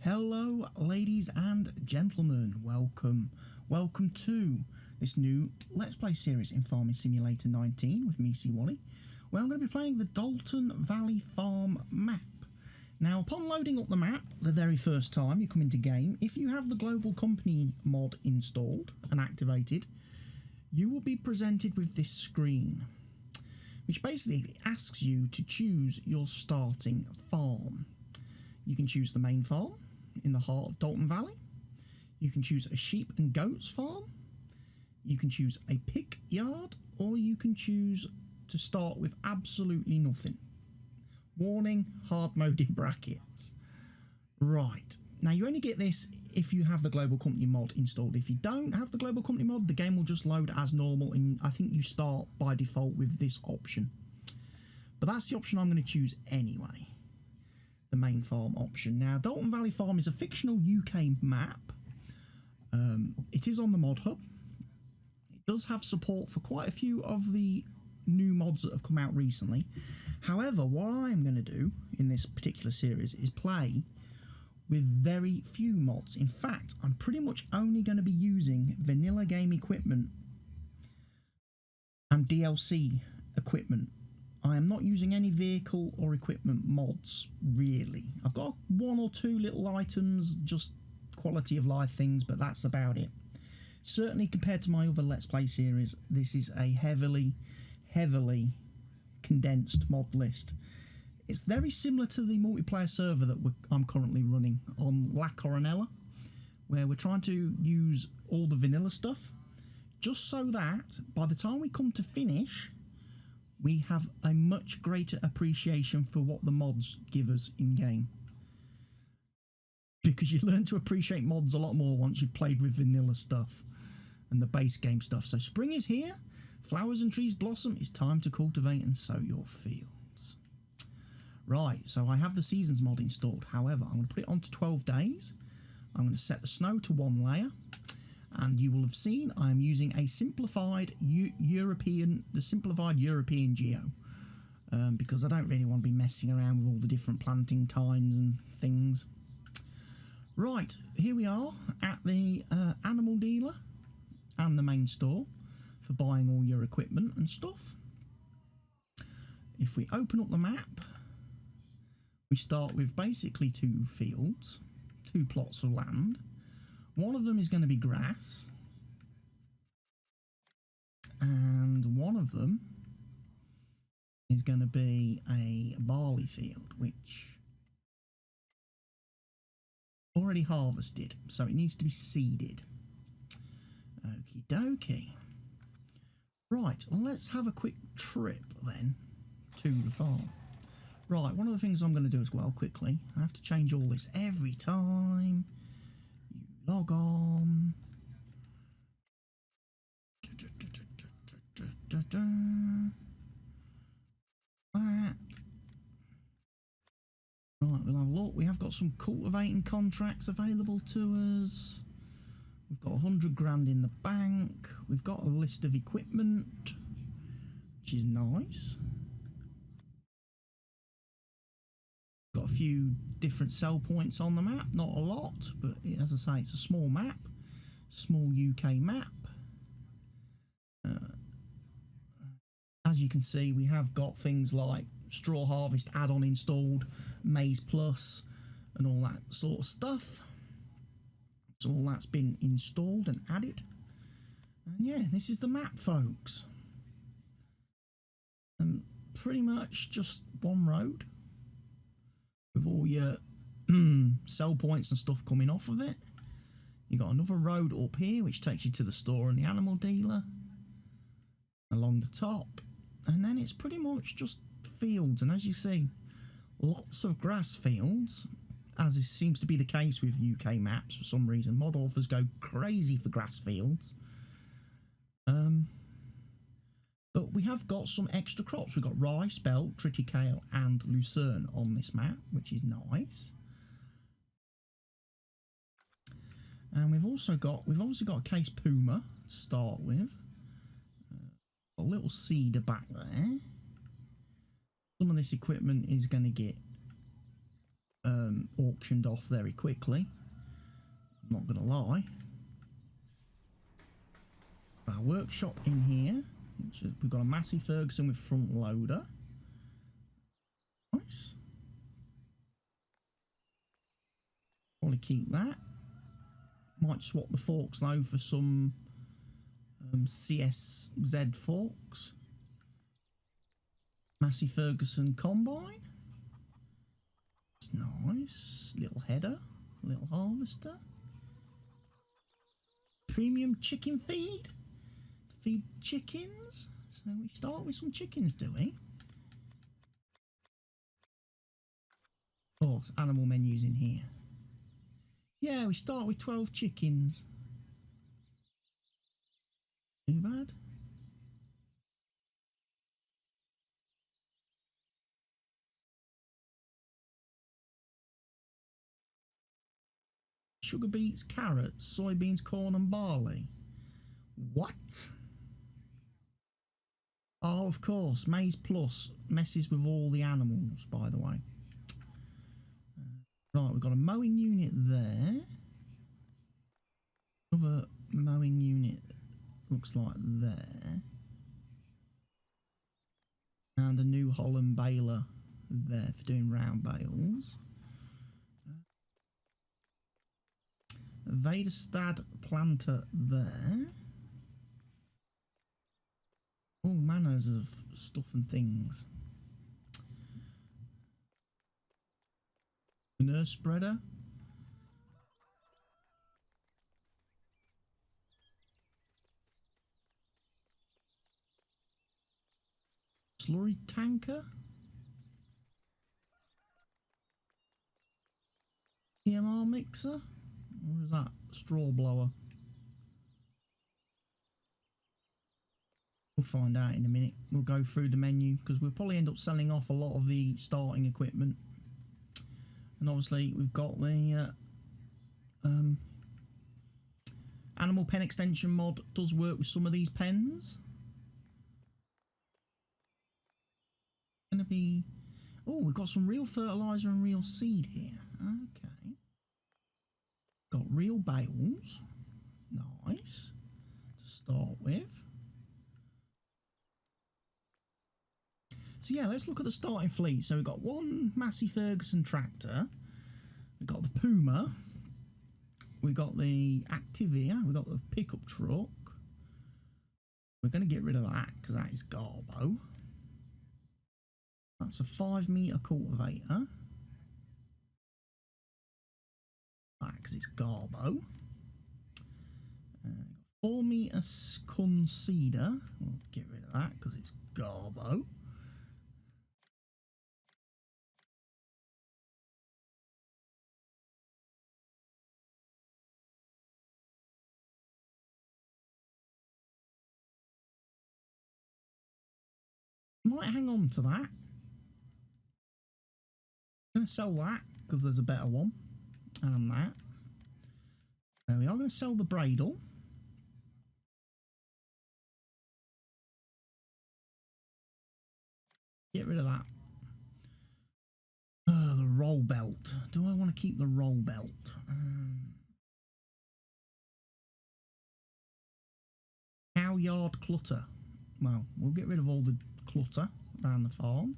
Hello ladies and gentlemen, welcome to this new Let's Play series in Farming Simulator 19 with me, CWATTY, where I'm going to be playing the Dalton Valley Farm map. Now, upon loading up the map the very first time you come into game, if you have the Global Company mod installed and activated, you will be presented with this screen, which basically asks you to choose your starting farm. You can choose the main farm in the heart of Dalton Valley. You can choose a sheep and goats farm. You can choose a pig yard, or you can choose to start with absolutely nothing. Warning, hard mode in brackets. Right, now you only get this if you have the Global Company mod installed. If you don't have the Global Company mod, the game will just load as normal, and I think you start by default with this option. But that's the option I'm going to choose anyway. The main farm option. Now, Dalton Valley Farm is a fictional UK map. It is on the mod hub. It does have support for quite a few of the new mods that have come out recently. However, what I'm going to do in this particular series is play with very few mods. In fact, I'm pretty much only going to be using vanilla game equipment and DLC equipment. I am not using any vehicle or equipment mods, really. I've got one or two little items, just quality of life things, but that's about it. Certainly compared to my other Let's Play series, this is a heavily condensed mod list. It's very similar to the multiplayer server that I'm currently running on LexR, where we're trying to use all the vanilla stuff, just so that by the time we come to finish, we have a much greater appreciation for what the mods give us in-game. Because you learn to appreciate mods a lot more once you've played with vanilla stuff and the base game stuff. So spring is here, flowers and trees blossom, it's time to cultivate and sow your fields. Right, so I have the seasons mod installed. However, I'm going to put it on to 12 days. I'm going to set the snow to 1 layer. And you will have seen I'm using a simplified European geo, because I don't really want to be messing around with all the different planting times and things. Right, here we are at the animal dealer and the main store for buying all your equipment and stuff. If we open up the map, we start with basically 2 fields, 2 plots of land. One of them is going to be grass, and one of them is going to be a barley field, which already harvested, so it needs to be seeded. Okie dokie. Right, well, let's have a quick trip then to the farm. Right, one of the things I'm going to do as well quickly, I have to change all this every time. Log on. That. Right, we'll have a look. We have got some cultivating contracts available to us. We've got 100 grand in the bank. We've got a list of equipment, which is nice. Got a few different sell points on the map, not a lot, but as I say, it's a small map, small UK map. As you can see, we have got things like straw harvest add-on installed, maize plus, and all that sort of stuff. So all that's been installed and added. And yeah, this is the map, folks. And pretty much just one road with all your sell points and stuff coming off of it. You got another road up here which takes you to the store and the animal dealer along the top, and then it's pretty much just fields. And as you see, lots of grass fields, as it seems to be the case with UK maps for some reason. Mod authors go crazy for grass fields. But we have got some extra crops. We've got rye, spelt, triticale and lucerne on this map, which is nice. And we've obviously got a case puma to start with. A little cedar back there. Some of this equipment is going to get auctioned off very quickly. I'm not gonna lie. Our workshop in here, which is, we've got a Massey Ferguson with front loader. Nice. Want to keep that. Might swap the forks though for some CSZ forks. Massey Ferguson combine. It's nice. Little header, little harvester. Premium chicken feed. Feed chickens. So we start with some chickens, do we? Of course, animal menus in here. Yeah, we start with 12 chickens. Too bad. Sugar beets, carrots, soybeans, corn and barley. What? Oh, of course, Maize Plus messes with all the animals, by the way. Right, we've got a mowing unit there. Another mowing unit looks like there. And a New Holland baler there for doing round bales. Vaderstad planter there. All manners of stuff and things. Fertilizer Spreader. Slurry tanker. PMR mixer. Or is that straw blower? We'll find out in a minute. We'll go through the menu because we'll probably end up selling off a lot of the starting equipment. And obviously we've got the animal pen extension mod does work with some of these pens. Gonna be, oh, we've got some real fertilizer and real seed here. Okay, got real bales, nice to start with. So yeah, let's look at the starting fleet. So we've got one Massey Ferguson tractor, we've got the Puma, we've got the Activia, we've got the pickup truck. We're going to get rid of that because that is garbo. That's a 5 metre cultivator. That because it's garbo. 4 metre conceder. We'll get rid of that because it's garbo. Might hang on to that. I'm going to sell that because there's a better one. And that. There we are. Going to sell the Bradle. Get rid of that. The roll belt. Do I want to keep the roll belt? Cow yard clutter. Well, we'll get rid of all the clutter around the farm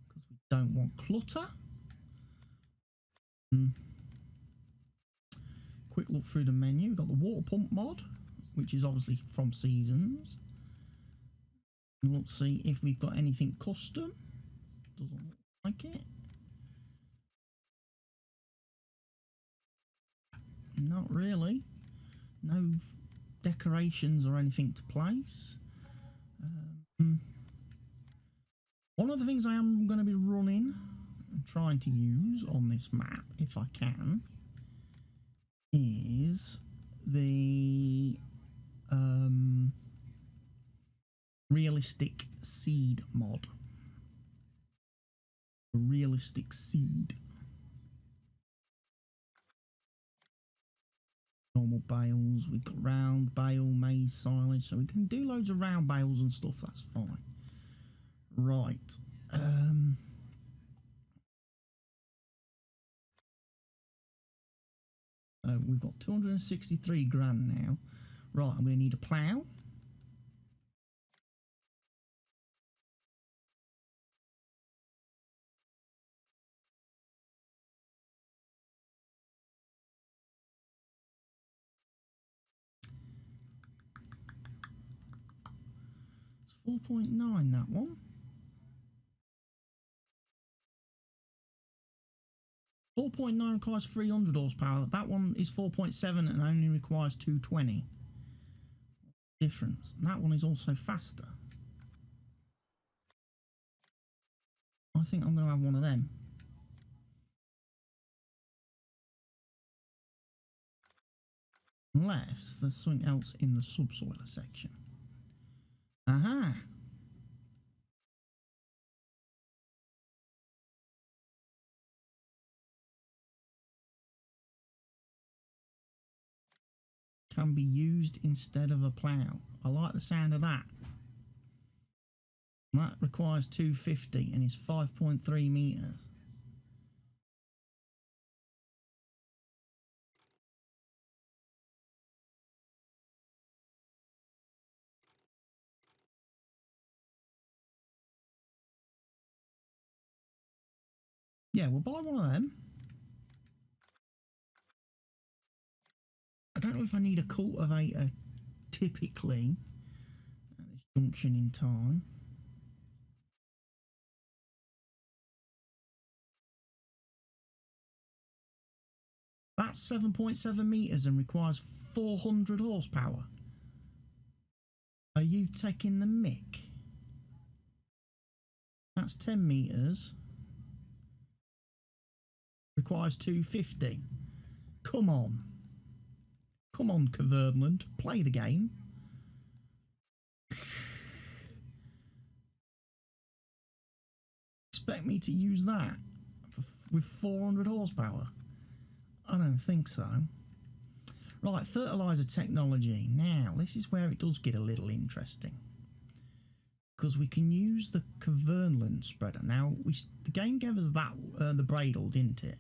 because we don't want clutter. Quick look through the menu. We've got the water pump mod, which is obviously from Seasons. And let's see if we've got anything custom. Doesn't look like it. Not really. No decorations or anything to place. One of the things I am going to be running and trying to use on this map, if I can, is the realistic seed mod. Realistic seed. Normal bales, we've got round bale, maize silage, so we can do loads of round bales and stuff, that's fine. Right. So we've got 263 grand now. Right, I'm going to need a plough. It's 4.9, that one. 4.9 requires 300 horsepower. That one is 4.7 and only requires 220. Difference. That one is also faster. I think I'm going to have one of them. Unless there's something else in the subsoiler section. Aha! Can be used instead of a plough. I like the sound of that. That requires 250 and is 5.3 meters. Yeah, we'll buy one of them. I don't know if I need a cultivator typically at this junction in time. That's 7.7 meters and requires 400 horsepower. Are you taking the mick? That's 10 meters. Requires 250. Come on. Come on, Cumberland. Play the game. Expect me to use that with 400 horsepower? I don't think so. Right, Fertilizer Technology. Now, this is where it does get a little interesting. Because we can use the Fertilizer Spreader. Now, the game gave us that, the Bradle, didn't it?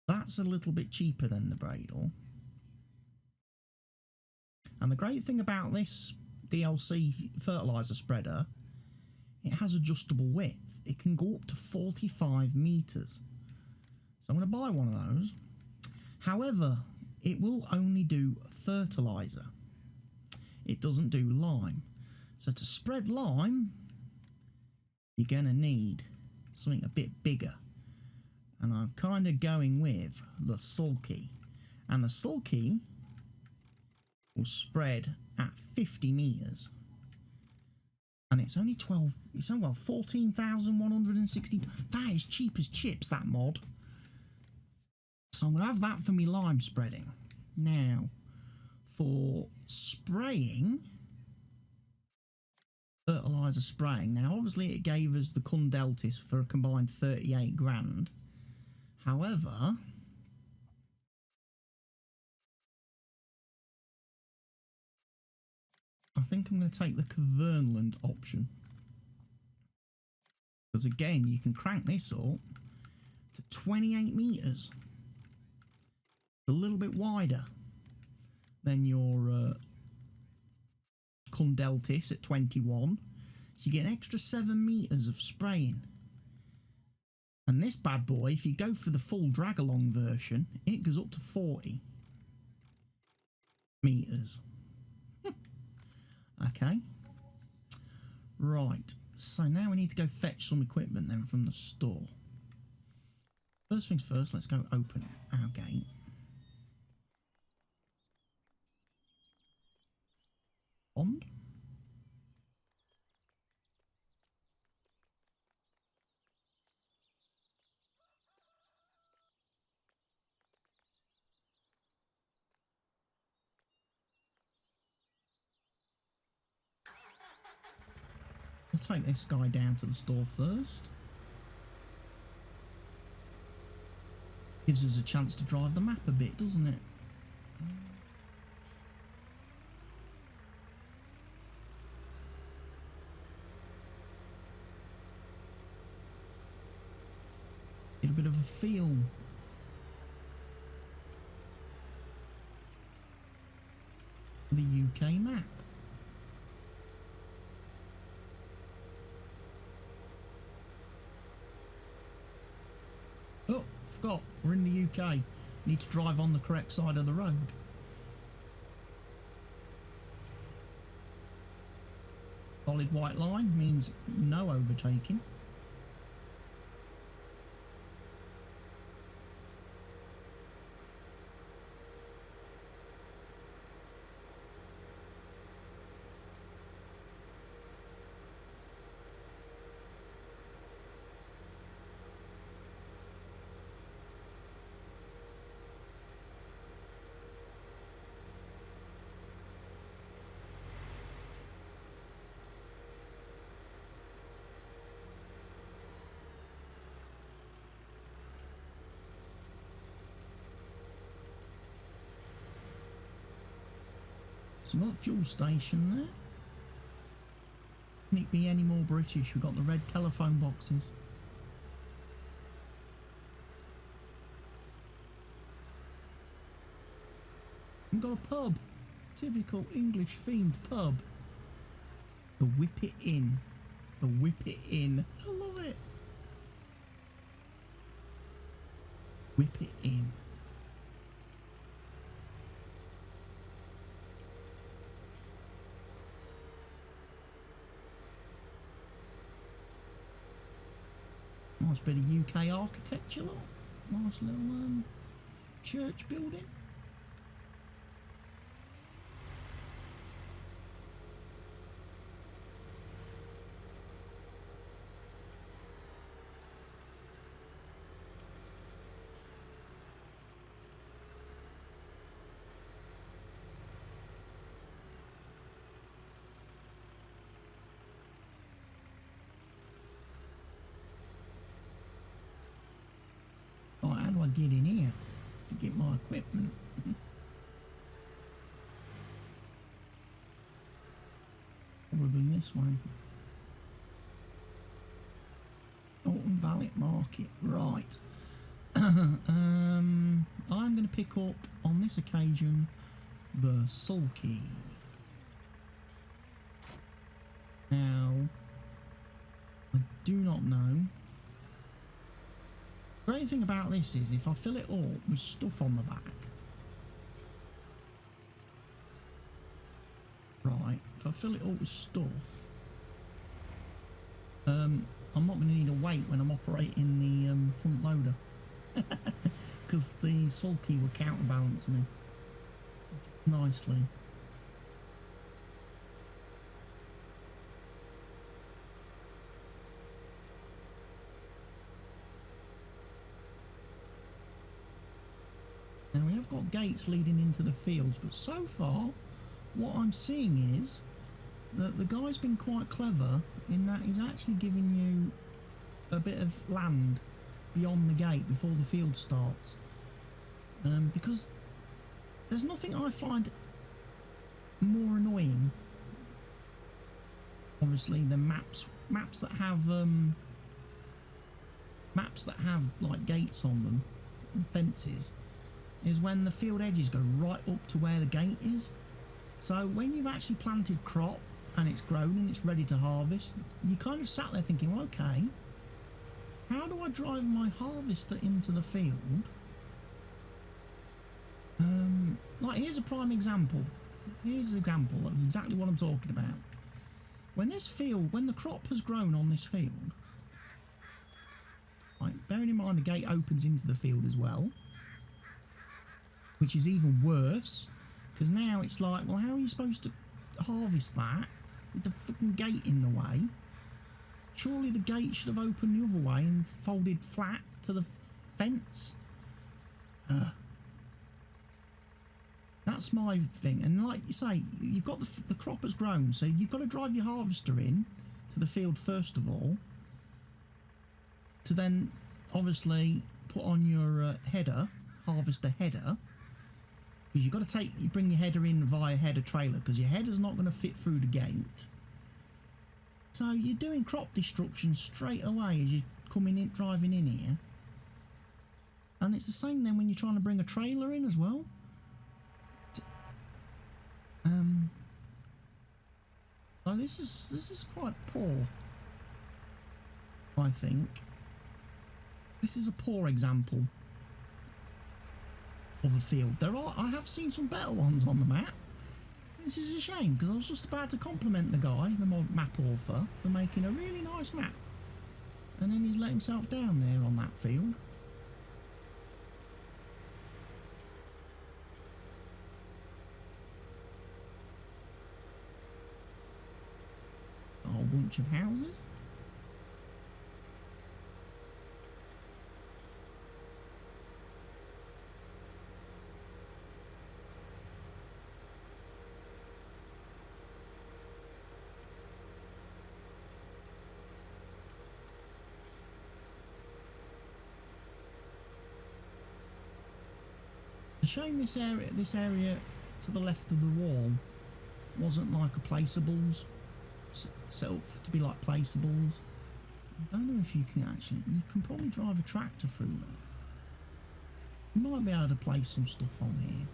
That's a little bit cheaper than the Bradle. And the great thing about this DLC Fertilizer Spreader, it has adjustable width. It can go up to 45 meters. So I'm going to buy one of those. However, it will only do fertilizer. It doesn't do lime. So to spread lime, you're going to need something a bit bigger. And I'm kind of going with the Sulky. And the Sulky will spread at 50 meters. And it's only 14,160. That is cheap as chips, that mod. So I'm going to have that for me lime spreading. Now, for spraying, fertilizer spraying. Now, obviously, it gave us the Cundeltis for a combined 38 grand. However, I think I'm going to take the Cumberland option. Because again, you can crank this up to 28 meters. A little bit wider than your Cundeltis at 21. So you get an extra 7 meters of spraying. And this bad boy, if you go for the full drag-along version, it goes up to 40 meters. Okay. Right. So now we need to go fetch some equipment then from the store. First things first, let's go open our gate. Bond. We'll take this guy down to the store first. Gives us a chance to drive the map a bit, doesn't it? Get a bit of a feel the UK map. Oh, forgot, we're in the UK. Need to drive on the correct side of the road. Solid white line means no overtaking. Some other fuel station there. Can it be any more British? We've got the red telephone boxes. We've got a pub. Typical English themed pub. The Whip It Inn. The Whip It Inn. I love it. Whip It Inn. Nice bit of UK architecture, look. Nice little church building. Right, how do I get in here to get my equipment? Probably this way. Dalton Valley Market, right. I'm going to pick up on this occasion the sulky. Now, I do not know. The great thing about this is if I fill it up with stuff on the back, right, if I fill it up with stuff, I'm not going to need a weight when I'm operating the front loader, because the sulky will counterbalance me nicely. Now we have got gates leading into the fields, but so far what I'm seeing is that the guy's been quite clever in that he's actually giving you a bit of land beyond the gate before the field starts, because there's nothing I find more annoying, obviously, than maps that have like gates on them and fences, is when the field edges go right up to where the gate is. So when you've actually planted crop and it's grown and it's ready to harvest, you kind of sat there thinking, well, okay, how do I drive my harvester into the field? Like, here's a prime example. Here's an example of exactly what I'm talking about. When the crop has grown on this field, right, bearing in mind the gate opens into the field as well, which is even worse, because now it's like, well, how are you supposed to harvest that with the fucking gate in the way? Surely the gate should have opened the other way and folded flat to the fence. That's my thing. And like you say, you've got the crop has grown, so you've got to drive your harvester in to the field first of all, to then obviously put on your header, harvester header, because you've got to bring your header in via header trailer, because your header's not going to fit through the gate. So you're doing crop destruction straight away as you're coming in, driving in here. And it's the same then when you're trying to bring a trailer in as well. So this is quite poor, I think. This is a poor example of a field. I have seen some better ones on the map. This is a shame, because I was just about to compliment the guy, the map author, for making a really nice map. And then he's let himself down there on that field. A whole bunch of houses. It's a shame this area to the left of the wall wasn't like a placeables set up to be like placeables. I don't know if you can probably drive a tractor through there. You might be able to place some stuff on here.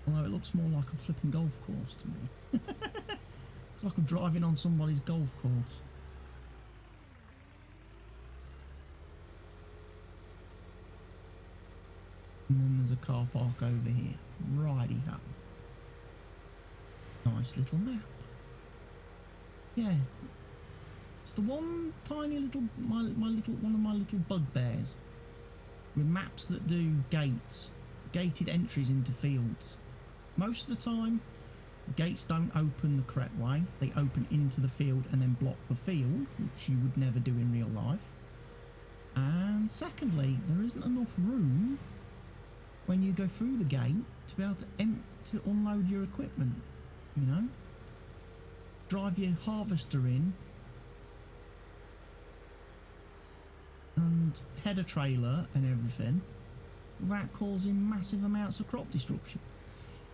Although it looks more like a flipping golf course to me. It's like I'm driving on somebody's golf course. And then there's a car park over here. Righty-ho. Nice little map. Yeah. It's the one tiny little, one of my little bugbears with maps that do gated entries into fields. Most of the time, the gates don't open the correct way. They open into the field and then block the field, which you would never do in real life. And secondly, there isn't enough room when you go through the gate to be able to unload your equipment, you know? Drive your harvester in and head a trailer and everything without causing massive amounts of crop destruction.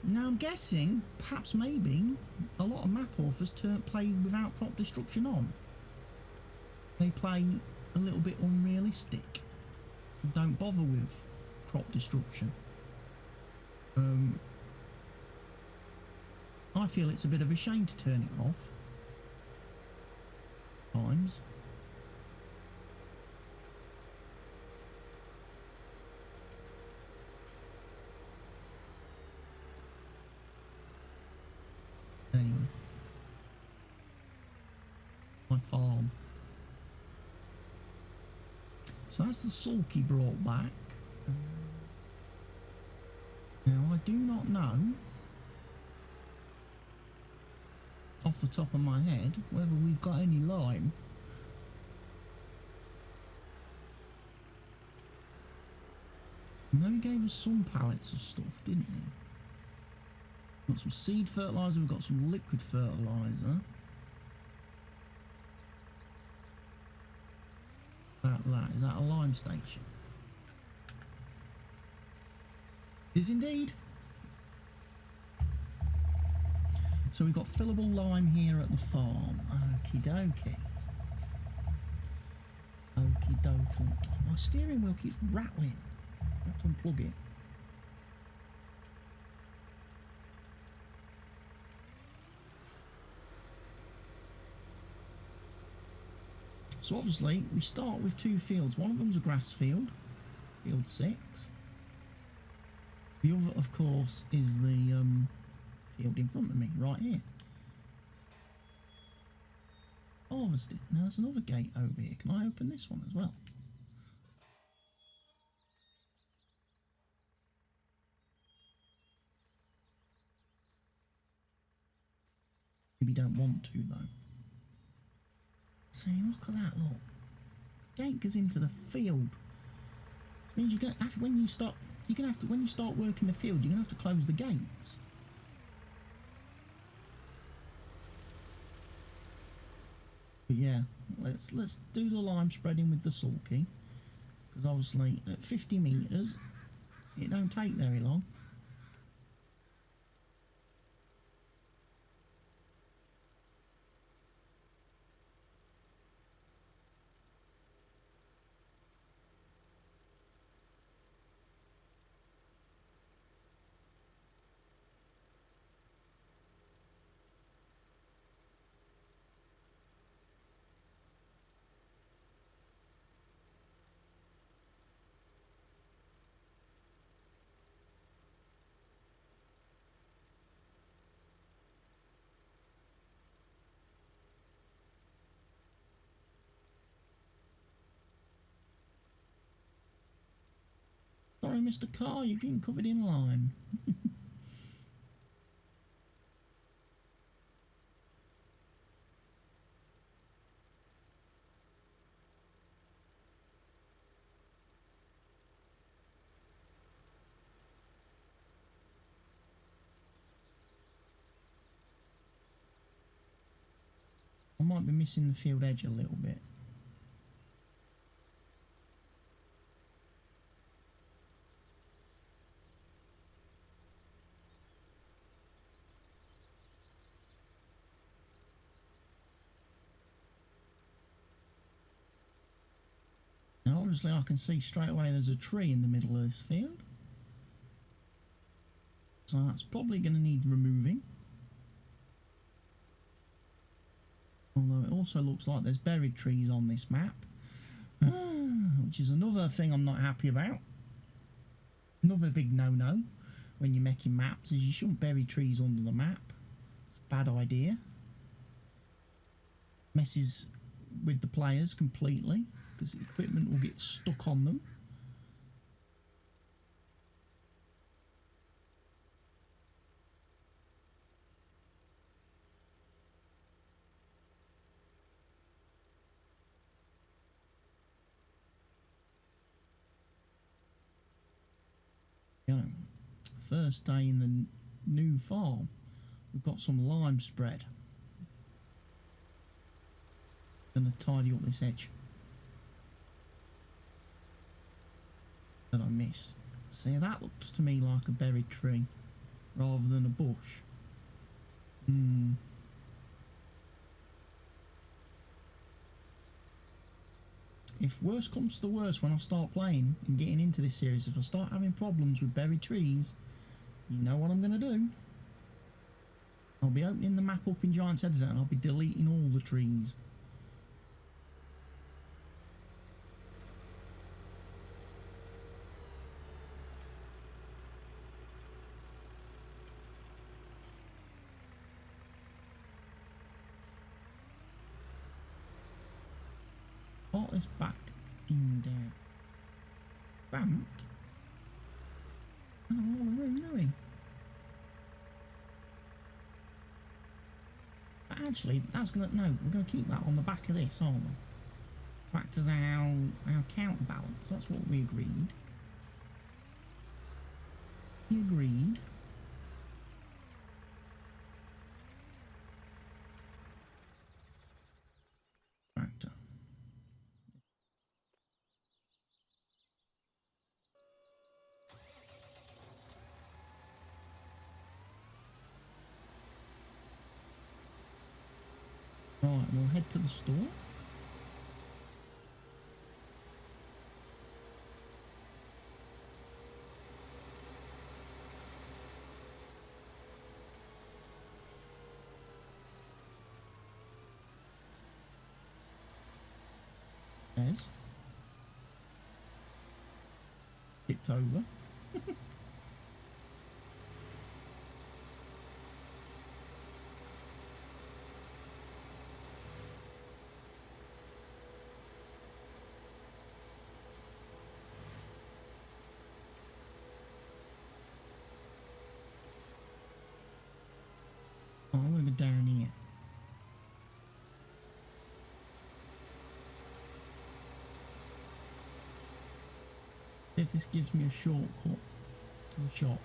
Now I'm guessing, perhaps maybe, a lot of map authors play without crop destruction on. They play a little bit unrealistic and don't bother with crop destruction. I feel it's a bit of a shame to turn it off times. Anyway, my farm. So that's the sulky brought back. Now I do not know off the top of my head whether we've got any lime. I know he gave us some pallets of stuff, didn't he? Got some seed fertilizer, we've got some liquid fertilizer. About that, is that a lime station? It is indeed. So we've got fillable lime here at the farm. Okie dokie. Okie dokie. My steering wheel keeps rattling. I have to unplug it. So obviously we start with two fields. One of them's a grass field, field 6. The other, of course, is the field in front of me, right here. Harvested. Now there's another gate over here. Can I open this one as well? Maybe don't want to though. See, look at that, look. The gate goes into the field. Which means you're gonna have when you start working the field, you're gonna have to close the gates. But yeah, let's do the lime spreading with the sulky, because obviously at 50 meters it don't take very long. Sorry, Mr. Car, you're getting covered in lime. I might be missing the field edge a little bit. Now obviously I can see straight away there's a tree in the middle of this field. So that's probably going to need removing. Although it also looks like there's buried trees on this map. Which is another thing I'm not happy about. Another big no-no when you're making maps is you shouldn't bury trees under the map. It's a bad idea. Messes with the players completely because the equipment will get stuck on them. You know, first day in the new farm, we've got some lime spread. Gonna tidy up this edge that I missed. See, that looks to me like a buried tree rather than a bush. If worse comes to the worst when I start playing and getting into this series, if I start having problems with buried trees, you know what I'm going to do. I'll be opening the map up in Giants Editor and I'll be deleting all the trees. Part this back in there. Ramped? I don't know what room doing. But actually, that's gonna we're gonna keep that on the back of this, aren't we? To act as our counterbalance. That's what we agreed. We agreed. Tractor. Right, we'll head to the store. There's. Tipped over. Oh, I'm going to go down here. See if this gives me a shortcut to the shop.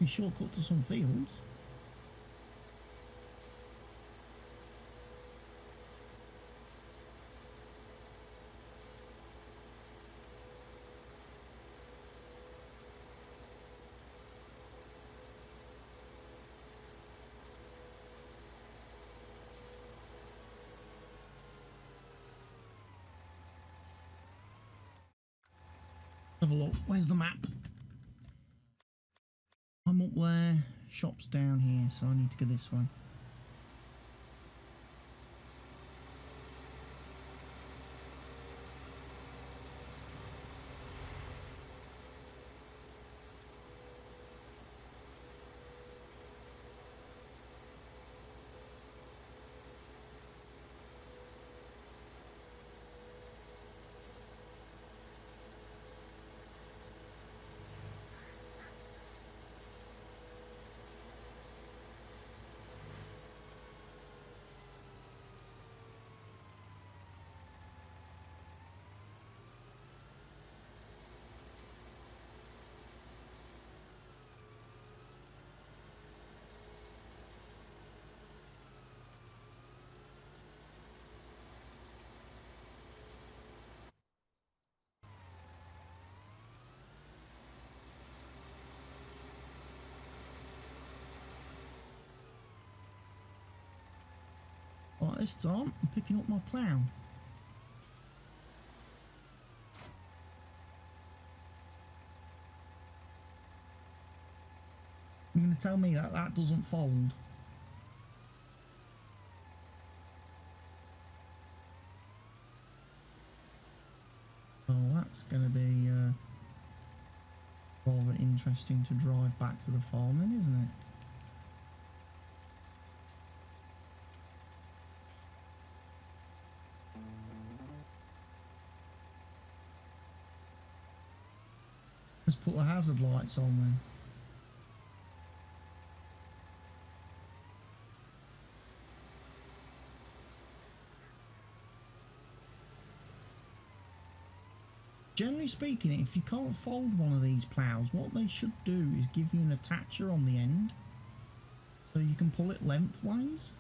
A shortcut to some fields. Have a look. Where's the map? I'm up there. Shop's down here, so I need to go this way. Right, this time I'm picking up my plough. You're going to tell me that that doesn't fold? Oh, that's going to be rather interesting to drive back to the farm then, isn't it? Let's put the hazard lights on then. Generally speaking, if you can't fold one of these ploughs, what they should do is give you an attacher on the end so you can pull it lengthways.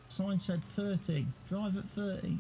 Sign said 30. Drive at 30.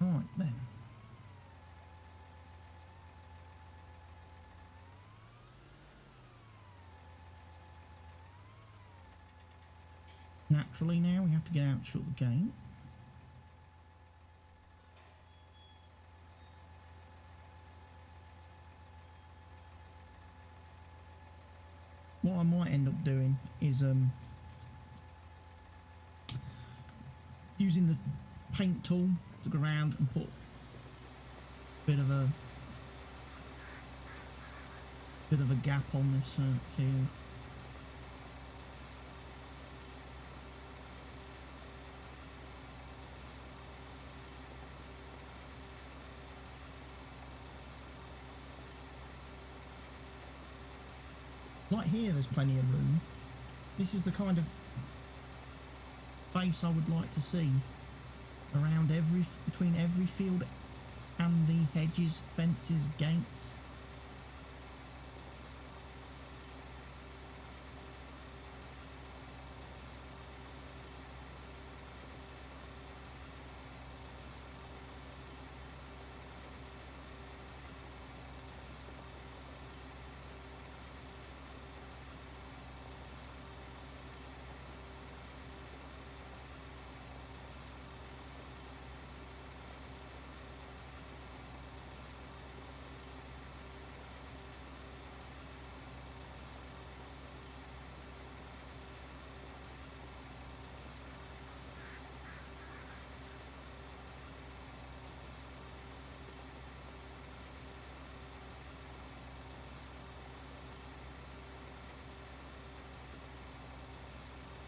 Right then. Naturally now we have to get out and shut the gate. What I might end up doing is using the paint tool to go around and put a bit of a gap on this field. Like here, there's plenty of room. This is the kind of space I would like to see around between every field and the hedges, fences, gates.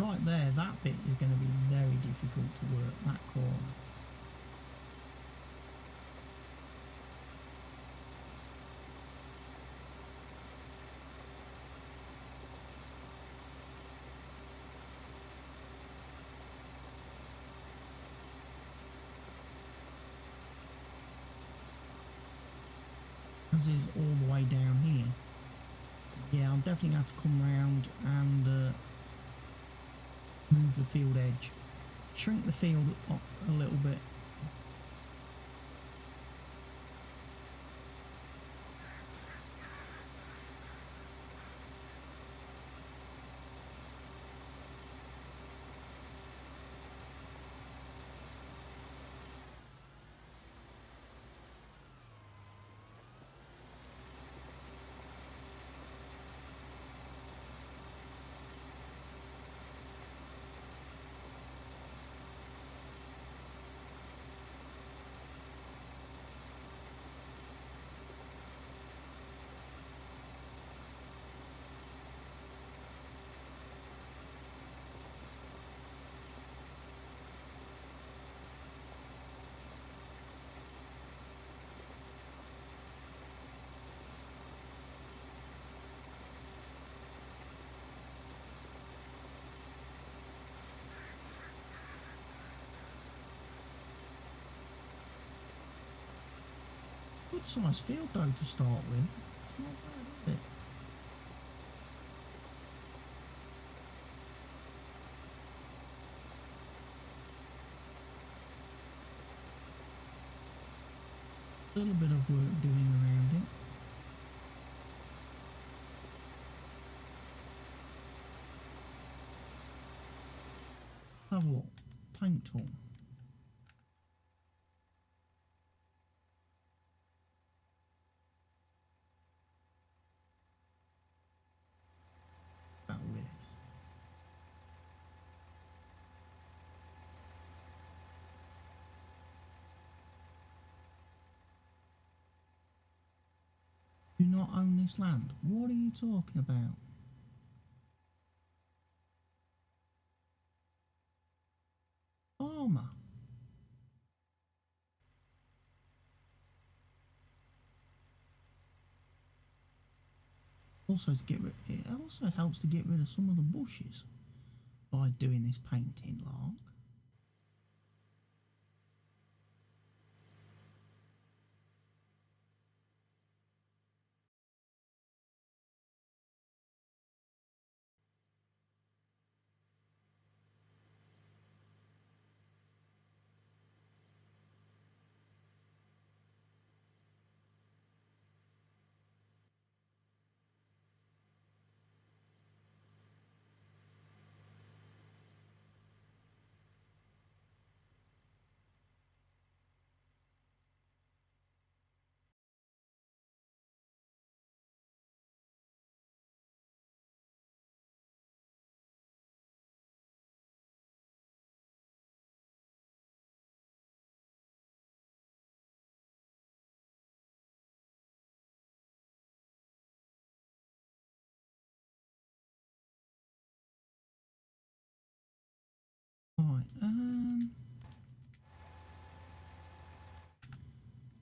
Right there, that bit is going to be very difficult to work, that corner. As is all the way down here. Yeah, I'm definitely going to have to come round and move the field edge. Shrink the field up a little bit. Good size field though to start with. It's not bad, is it? A little bit of work doing around it. Have a look. Paint tool. About Willis. Do not own this land. What are you talking about? Farmer. Also to get rid, it also helps to get rid of some of the bushes by doing this painting, Lark. Right, can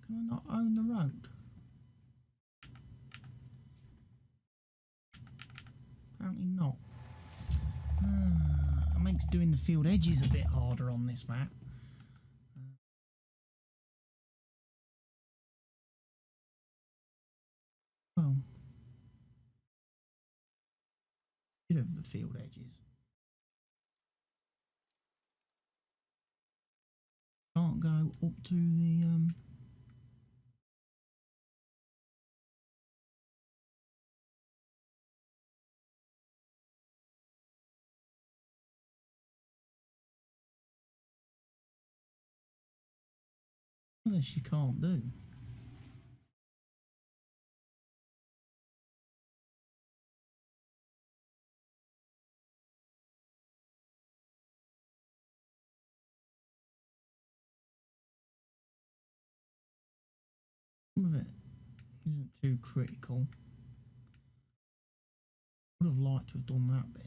I not own the road? Apparently not. It makes doing the field edges a bit harder on this map. Well, bit of the field edges. Can't go up to the this you can't do. Some of it isn't too critical. Would have liked to have done that bit.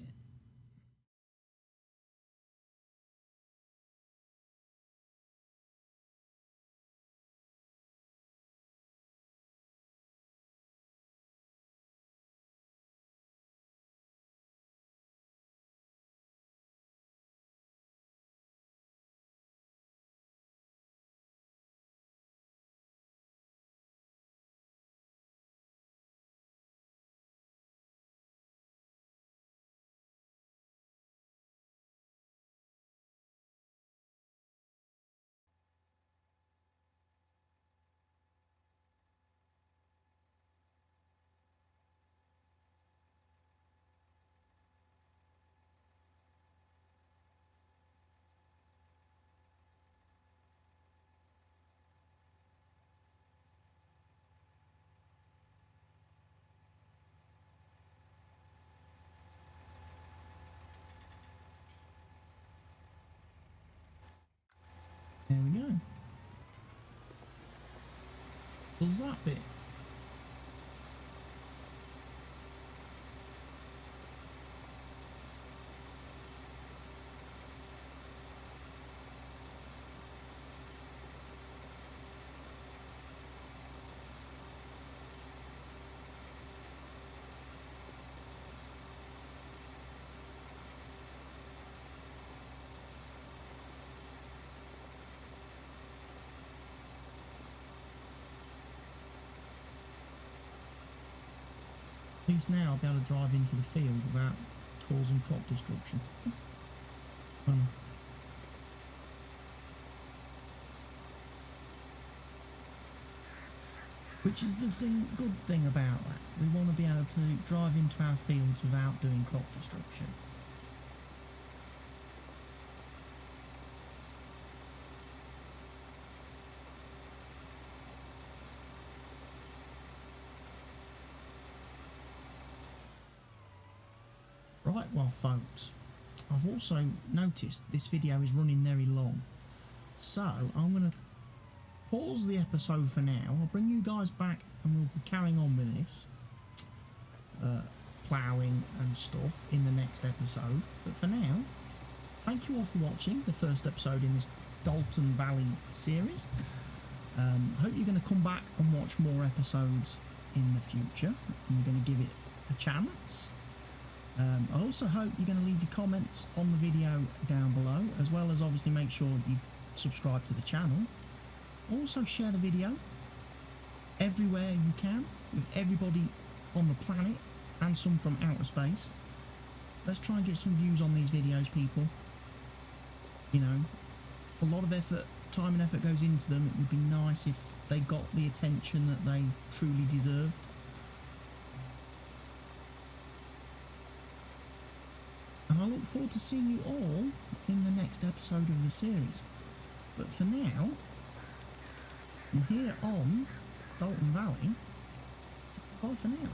does that bit. At least now I'll be able to drive into the field without causing crop destruction. Which is the good thing about that. We want to be able to drive into our fields without doing crop destruction. Right, well folks, I've also noticed this video is running very long, so I'm going to pause the episode for now. I'll bring you guys back and we'll be carrying on with this ploughing and stuff in the next episode. But for now, thank you all for watching the first episode in this Dalton Valley series. I hope you're going to come back and watch more episodes in the future, and you're going to give it a chance. I also hope you're going to leave your comments on the video down below, as well as obviously make sure you've subscribed to the channel. Also share the video everywhere you can with everybody on the planet and some from outer space. Let's try and get some views on these videos, people. You know, a lot of effort, time and effort goes into them. It would be nice if they got the attention that they truly deserved. And I look forward to seeing you all in the next episode of the series. But for now, from here on Dalton Valley, it's bye for now.